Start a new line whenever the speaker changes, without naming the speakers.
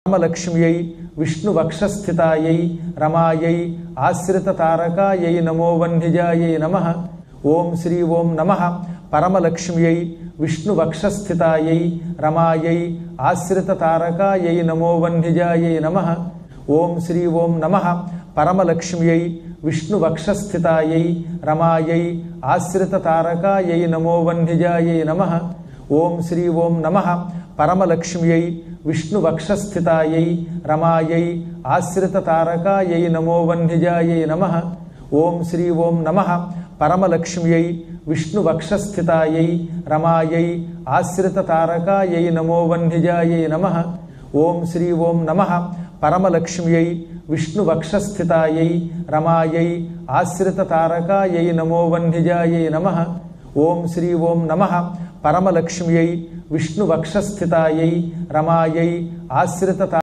పరమలక్ష్మ్యై విష్ణువక్షస్థితాయై రమాయై ఆశ్రితతారకాయై నమో వహ్నిజాయై నమః. ఓం శ్రీ ఓం నమః పరమలక్ష్మ్యై విష్ణువక్షస్థితాయై రమాయై ఆశ్రితతారకాయై నమో వహ్నిజాయై నమః. ఓం శ్రీ ఓం నమః పరమలక్ష్మ్యై విష్ణువక్షస్థితాయై రమాయై ఆశ్రితతారకాయై నమో వహ్నిజాయై నమః. ఓం శ్రీ ఓం నమః పరమలక్ష్మ్యై విష్ణువక్షస్థితాయై రమాయై ఆశ్రితతారకాయై నమో వహ్నిజాయై నమః. ఓం శ్రీ ఓం నమః పరమలక్ష్మ్యై విష్ణువక్షస్థితాయై రమాయై ఆశ్రితతారకాయై నమో వహ్నిజాయై నమః. ఓం శ్రీ ఓం నమః పరమలక్ష్మ్యై విష్ణువక్షస్థితాయై రమాయై ఆశ్రితతారకాయై నమో వహ్నిజాయై నమః. ఓం శ్రీ ఓం నమః పరమలక్ష్మ్యై విష్ణువక్షస్థితాయై రమాయై ఆశ్రిత